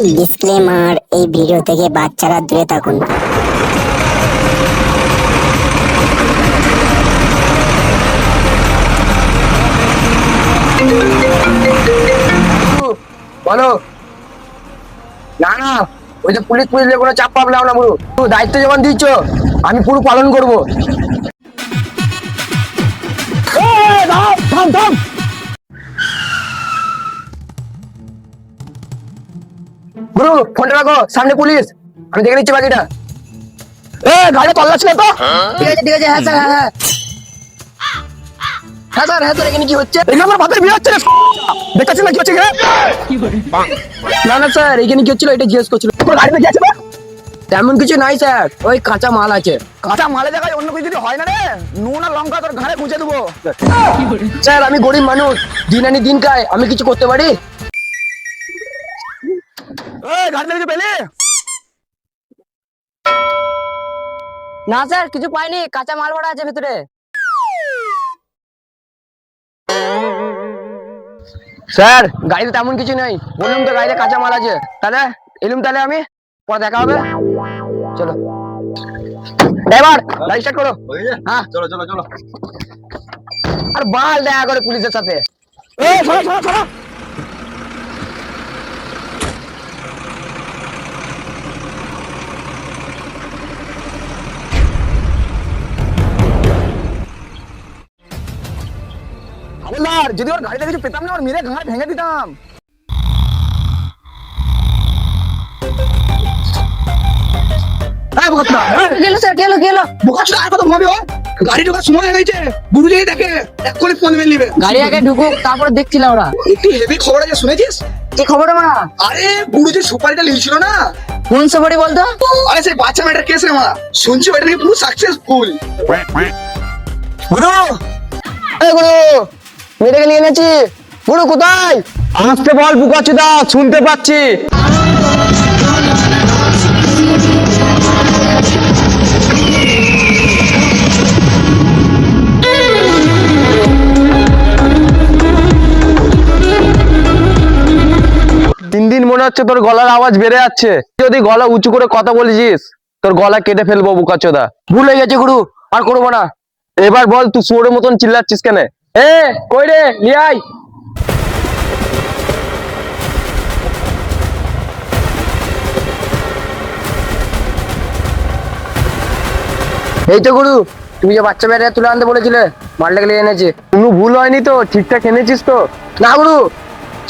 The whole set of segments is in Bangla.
ডিসক্লেমার, এই ভিডিও থেকে বাচ্চারা দূরে থাকুন। বলো। না না, ওই যে পুলিশ পুলিশ কোনো চাপ পাবলাম না পুরো। তুই দায়িত্ব যখন দিচ্ছ আমি পুরো পালন করবো। গুরু ফোনটা রাখো, সামনে পুলিশ, আমি দেখে নিচ্ছি বাকিটা। গাড়ি তল্লাশি তো। ঠিক আছে ঠিক আছে, হ্যাঁ স্যার, হ্যাঁ হ্যাঁ স্যার, হ্যাঁ স্যার, এখানে কি হচ্ছে? এখানে আমার ভাতের বিয়ে হচ্ছে, দেখাচ্ছি না কি হচ্ছে এখানে। না না স্যার, এখানে কি হচ্ছিল এটা জিজ্ঞেস করছিল। গাড়িতে কি আছে? তেমন কিছু নাই স্যার, ওই কাঁচা মাল আছে। কাঁচা মালে দেখায় অন্য কিছু যদি হয় না রে, নুন আর লঙ্কা তোর ঘাড়ে গুঁজে দেবো। স্যার আমি গরিব মানুষ, দিন আনি দিন খাই, আমি কিছু করতে পারি? গাড়িতে কিছু পেলে? না স্যার, কিছু পাইনি, কাঁচা মাল ভরা আছে ভিতরে। স্যার গাড়িতে তেমন কিছু নেই, বললাম তো গাড়িতে কাঁচা মাল আছে। তাহলে এলুম, তাহলে আমি পরে দেখা হবে। চলো এবার গাড়ি স্টার্ট করো। হ্যাঁ চলো চলো চলো। আর বাল দেখা করে পুলিশের সাথে। চলো চলো চলো। হাবলদার, যদি ওর গাড়িতে কিছু পেতাম না, ওর মেরে ঘাড় ভেঙে দিতাম। গাড়ি ঢোকার সময় হয়ে গেছে, বুড়ো যেই দেখে এক করে ফোন মেরে নিবে। গাড়ি আগে ঢুকুক, তারপরে দেখছিল ওরা। একটু হেভি খবর আছে, শুনেছিস? কি খবর মা? আরে বুড়ো যে সুপারিটা লিখছিল না। কোন সুপারি বলতো? আরে সেই বাচ্চা মেয়েটার কেস রে মা, শুনছি ওটা নাকি পুরো সাকসেসফুল। গুরু, এই গুরু, মেয়েটাকে নিয়ে এনেছি। গুরু কোথায়? আসতে বল বুকাচুদা, শুনতে পাচ্ছি। তিন দিন মনে হচ্ছে তোর গলার আওয়াজ বেড়ে যাচ্ছে। যদি গলা উঁচু করে কথা বলেছিস, তোর গলা কেটে ফেলবো বুকাচোদা। ভুল হয়ে গেছে গুরু, আর করবো না। এবার বল, তুই শুয়োরের মতন চিল্লাচ্ছিস কেন? কই রে, নিয়ে আয়। এই তো গুরু, তুমি যে বাচ্চা মেয়েটা তুলে আনতে বলেছিলে, মালটাকে নিয়ে এনেছি। কোনো ভুল হয়নি তো? ঠিকঠাক এনেছিস তো? না গুরু,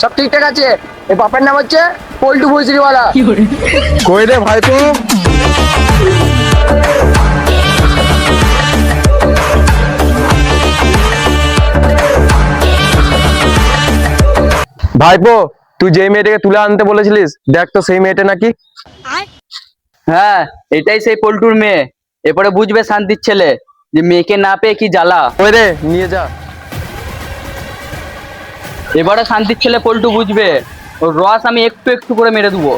সব ঠিকঠাক আছে। এই বাপের নাম হচ্ছে পল্টু ভুসিরিওয়ালা। কই রে ভাইপো? ভাইপো, তুই যে মেয়েটাকে তুলে আনতে বলেছিলিস, দেখ তো সেই মেয়েটা নাকি। হ্যাঁ, এটাই সেই পল্টুর মেয়ে। এরপরে বুঝবে শান্তির ছেলে যে মেয়েকে না পেয়ে কি জ্বালা। ওই রে, নিয়ে যা। এবারে শান্তির ছেলে পল্টু বুঝবে, ওর রস আমি একটু একটু করে মেরে দেবো।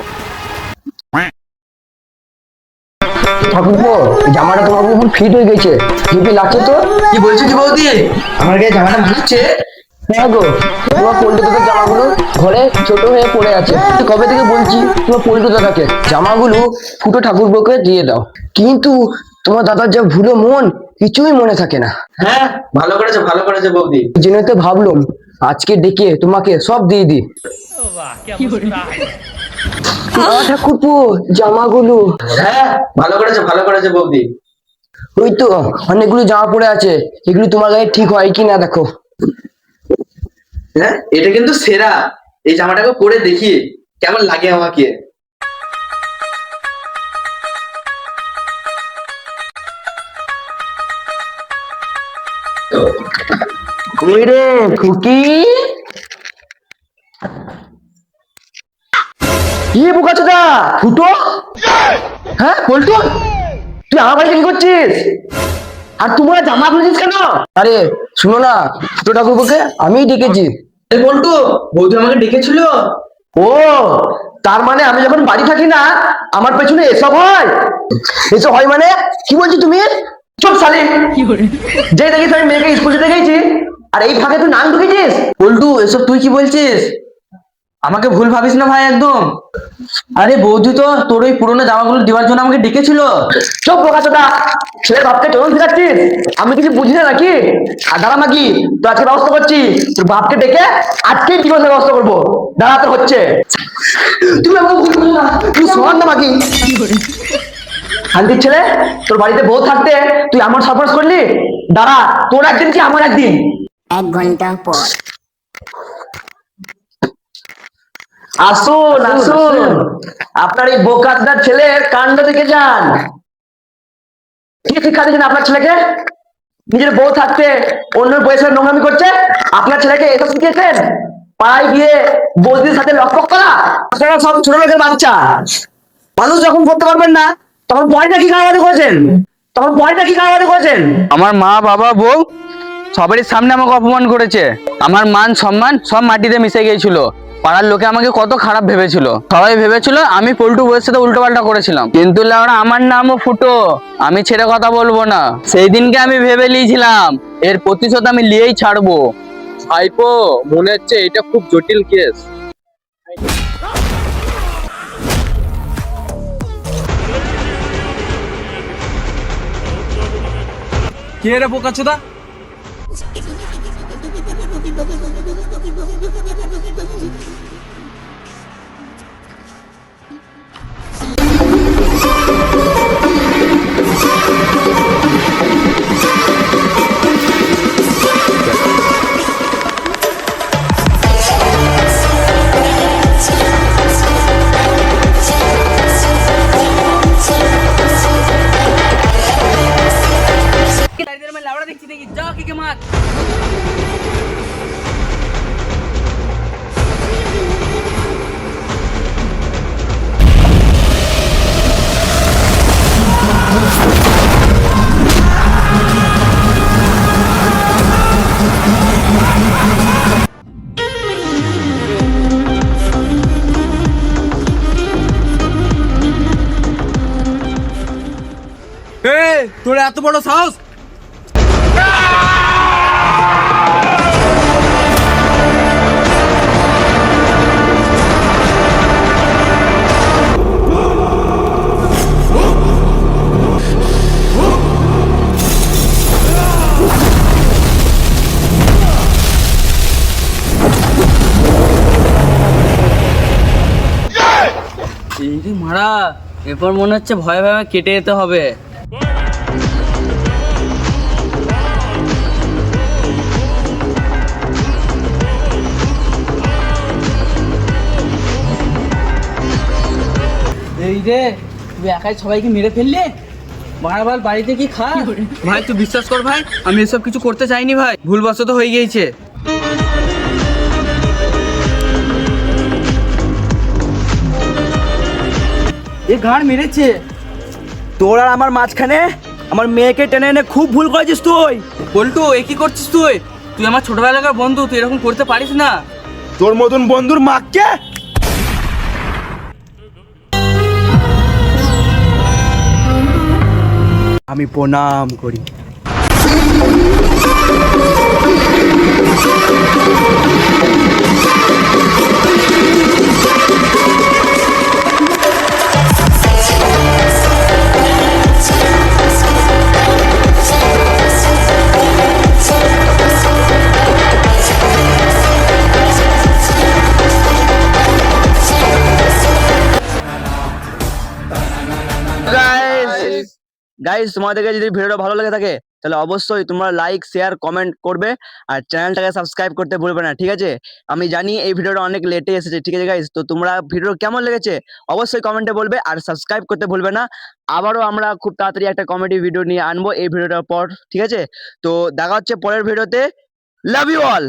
ঠাকুরপো, জামাটা তোমার খুব ফিট হয়ে গেছে, হেভি লাগছে তো। কি বলছো কি বৌদি? আমার গায়ে জামাটা মানাচ্ছে? হ্যাঁ গো, তোমার পল্টু দাদার জামাগুলো ঘরে ছোট হয়ে পড়ে আছে। কবে থেকে বলছি তোমার পল্টু দাদাকে জামাগুলো ফুটো ঠাকুরপোকে দিয়ে দাও, কিন্তু তোমার দাদার যা ভুলো মন, কিছুই মনে থাকে না। হ্যাঁ, ভালো করেছে বৌদি। এই জন্য তো ভাবলাম আজকে ডেকে তোমাকে সব দিয়ে দি। ঠাকুরপো, জামাগুলো। হ্যাঁ, ভালো করেছে বৌদি। ওই তো অনেকগুলো জামা পড়ে আছে, এগুলো তোমার গায়ে ঠিক হয় কি না দেখো। হ্যাঁ, এটা কিন্তু সেরা। এই জামাটাকে পরে দেখি কেমন লাগে আমাকে। কই রে খুকি? কি বোকাচোদা, ফুটো? হ্যাঁ পল্টু, তুই আমার বাড়িতে কি করছিস? আর তোমরা জামা খুলেছিস কেন? আরে শুনো না, ফুটো ঠাকুরপোকে আমিই ডেকেছি। এই বল্টু, বৌদি আমাকে ডেকেছিল। ও, তার মানে আমি যখন বাড়ি থাকি না, আমার পেছনে এসব হয়? এসব হয় মানে কি বলছি তুমি? চুপ শালি, যে দেখিস আমি মেয়েকে স্কুল যেতে গেছি, আর এই ফাঁকে তুই নাম ঢুকেছিস। পল্টু, এসব তুই কি বলছিস? আমাকে ভুল ভাবিস না ভাই একদম। আরে বৌদি তো তোর ওই পুরোনো জামাগুলো দেওয়ার জন্য আমাকে ডেকেছিল। চুপ প্রকাশটা, ছেলের বাপকে চলন শেখাচ্ছিস? আমি কিছু বুঝি না নাকি? আর দাঁড়া মাকি, তো আজকে ব্যবস্থা করছি, তোর বাপকে ডেকে আজকেই ডিভোর্সের ব্যবস্থা করবো। দাঁড়াতে হচ্ছে। তুমি আমাকে ভুল করো না, তুই শোন না মাকি। শান্তির ছেলে, তোর বাড়িতে বউ থাকতে তুই আমার সর্বনাশ করলি। দাঁড়া, তোর একদিন কি আমার একদিন। 1 ঘন্টা পর। আসুন আসুন, আপনার এই বোকাদার ছেলের কাণ্ড দেখে যান। কি শিক্ষা দিয়েছেন আপনার ছেলেকে? নিজের বউ থাকতে অন্য বয়সের নোংরামি করছে, আপনার ছেলেকে এটা শিখিয়েছেন? পাড়ায় গিয়ে বৌদির সাথে লকপক করা? আপনারা সব ছোট লোকের বাচ্চা, মানুষ যখন করতে পারবেন না তখন পয়সা কি কারবারি করেছেন? আমার মা বাবা বউ সবারই সামনে আমাকে অপমান করেছে। আমার মান সম্মান সব মাটিতে মিশে গিয়েছিল। পাড়ার লোকে আমাকে কত খারাপ ভেবেছিল। সবাই ভেবেছিল আমি পল্টু বউয়ের সাথে উল্টো পাল্টা করেছিলাম, কিন্তু লাউড়া আমার নামও ফুটো, আমি ছেড়ে কথা বলবো না। সেই দিনকে আমি ভেবে নিয়েছিলাম এর প্রতিশোধ আমি নিয়েই ছাড়বো। ভাইপো, মনে হচ্ছে এটা খুব জটিল কেস। কে রে বোকাচোদা? তোর এত বড় সাহস! এই রে মারা, এরপর মনে হচ্ছে ভয়ে ভয়ে কেটে যেতে হবে। এই রে, তুই একাই সবাইকে মেরে ফেললি। বারবার বাড়িতে কি খা ভাই, তুই বিশ্বাস কর ভাই, আমি এসব কিছু করতে চাইনি ভাই, ভুলবশত হয়ে গিয়েছে। এ গাঁড় মেরেছে। তোর আর আমার মাঝখানে আমার মেয়েকে টেনে এনে খুব ভুল করেছিস তুই। পল্টু, এ কি করছিস তুই? তুই আমার ছোটবেলাকার বন্ধু, তুই এরকম করতে পারিস না। তোর মতন বন্ধুর মাকে আমি প্রণাম করি। গাইস, তোমাদেরকে যদি ভিডিওটা ভালো লেগে থাকে তাহলে অবশ্যই তোমরা লাইক শেয়ার কমেন্ট করবে আর চ্যানেলটাকে সাবস্ক্রাইব করতে ভুলবে না, ঠিক আছে? আমি জানি এই ভিডিওটা অনেক লেটে এসেছে, ঠিক আছে গাইস? তো তোমরা ভিডিও কেমন লেগেছে অবশ্যই কমেন্টে বলবে আর সাবস্ক্রাইব করতে ভুলবে না। আবারও আমরা খুব তাড়াতাড়ি একটা কমেডি ভিডিও নিয়ে আনবো এই ভিডিওটার পর, ঠিক আছে? তো দেখা হচ্ছে পরের ভিডিওতে। Love you all.